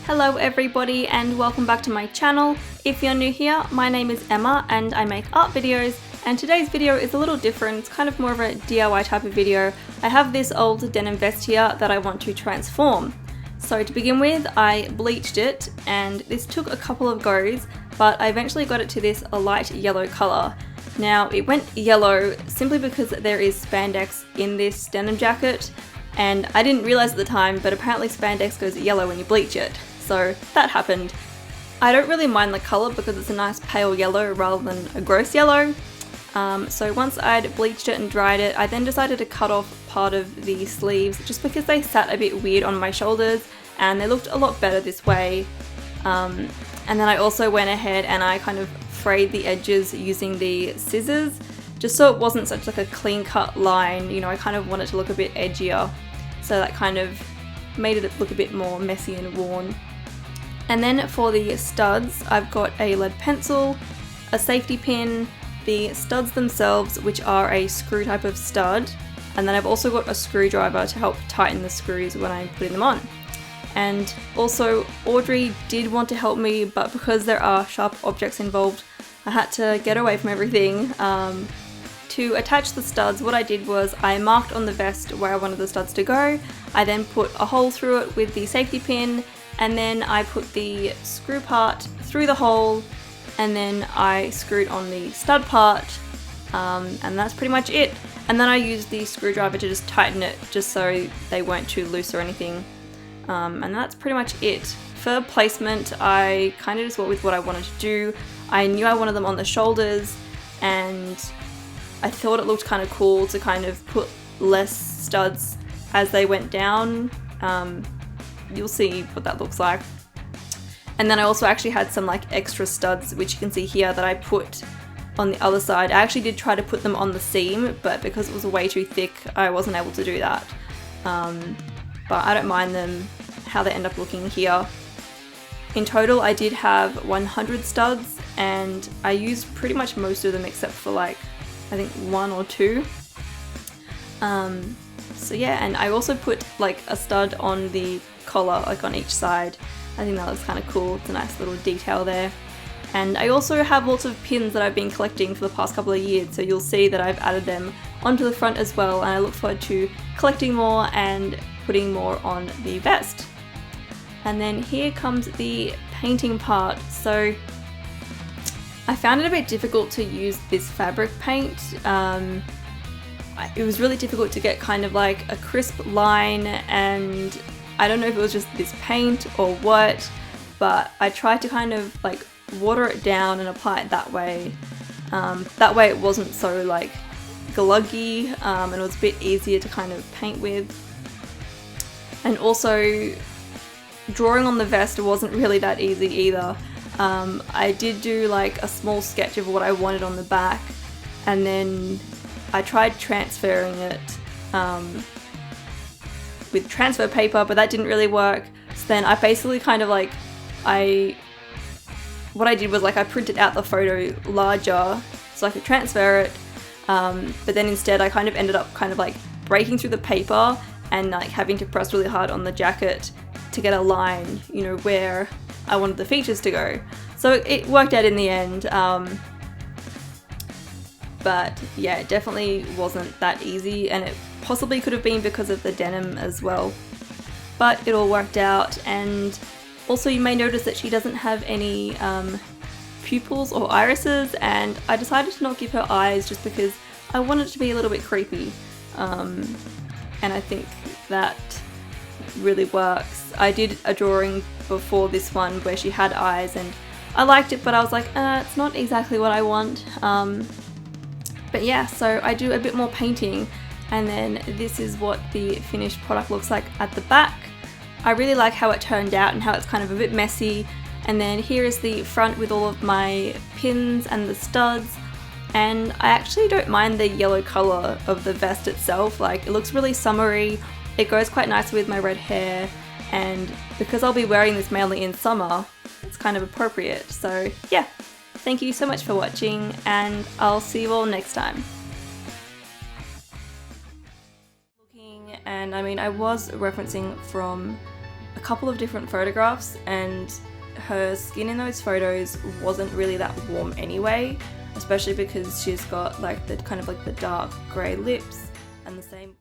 Hello everybody and welcome back to my channel. If you're new here, my name is Emma and I make art videos, and today's video is a little different. It's kind of more of a DIY type of video. I have this old denim vest here that I want to transform. So to begin with, I bleached it and this took a couple of goes, but I eventually got it to this light yellow colour. Now it went yellow simply because there is spandex in this denim jacket, and I didn't realise at the time, but apparently spandex goes yellow when you bleach it. So that happened. I don't really mind the colour because it's a nice pale yellow rather than a gross yellow. So once I'd bleached it and dried it, I then decided to cut off part of the sleeves just because they sat a bit weird on my shoulders and they looked a lot better this way. And then I also went ahead and I kind of frayed the edges using the scissors just so it wasn't such like a clean cut line. You know, I kind of wanted to look a bit edgier, so that kind of made it look a bit more messy and worn. And then for the studs, I've got a lead pencil, a safety pin, the studs themselves, which are a screw type of stud, and then I've also got a screwdriver to help tighten the screws when I'm putting them on. And also Audrey did want to help me, but because there are sharp objects involved, I had to get away from everything. To attach the studs, what I did was I marked on the vest where I wanted the studs to go. I then put a hole through it with the safety pin, and then I put the screw part through the hole, and then I screwed on the stud part, and that's pretty much it. And then I used the screwdriver to just tighten it just so they weren't too loose or anything. And that's pretty much it. For placement, I kind of just went with what I wanted to do. I knew I wanted them on the shoulders, and I thought it looked kind of cool to kind of put less studs as they went down. You'll see what that looks like. And then I also actually had some like extra studs, which you can see here, that I put on the other side. I actually did try to put them on the seam, but because it was way too thick, I wasn't able to do that. But I don't mind them, how they end up looking here. In total, I did have 100 studs, and I used pretty much most of them except for like, I think 1 or 2. So yeah, and I also put like a stud on the collar, like on each side. I think that looks kind of cool. It's a nice little detail there. And I also have lots of pins that I've been collecting for the past couple of years, so you'll see that I've added them onto the front as well, and I look forward to collecting more and putting more on the vest. And then here comes the painting part. So I found it a bit difficult to use this fabric paint. It was really difficult to get kind of like a crisp line, and I don't know if it was just this paint or what, but I tried to kind of like water it down and apply it that way. That way it wasn't so like gluggy, and it was a bit easier to kind of paint with. And also drawing on the vest wasn't really that easy either. I did do like a small sketch of what I wanted on the back, and then I tried transferring it with transfer paper, but that didn't really work. So then I basically kind of like, what I did was like I printed out the photo larger so I could transfer it, but then instead I kind of ended up kind of like breaking through the paper and like having to press really hard on the jacket to get a line, you know, where I wanted the features to go. So it worked out in the end, but yeah, it definitely wasn't that easy, and it possibly could have been because of the denim as well. But it all worked out. And also you may notice that she doesn't have any pupils or irises, and I decided to not give her eyes just because I wanted it to be a little bit creepy. And I think that really works. I did a drawing before this one where she had eyes and I liked it, but I was like, it's not exactly what I want. But yeah, so I do a bit more painting, and then this is what the finished product looks like at the back. I really like how it turned out and how it's kind of a bit messy. And then here is the front with all of my pins and the studs. And I actually don't mind the yellow colour of the vest itself. Like, it looks really summery. It goes quite nicely with my red hair, and because I'll be wearing this mainly in summer, it's kind of appropriate. So yeah, thank you so much for watching, and I'll see you all next time. And I mean, I was referencing from a couple of different photographs, and her skin in those photos wasn't really that warm anyway, especially because she's got like the kind of like the dark grey lips and the same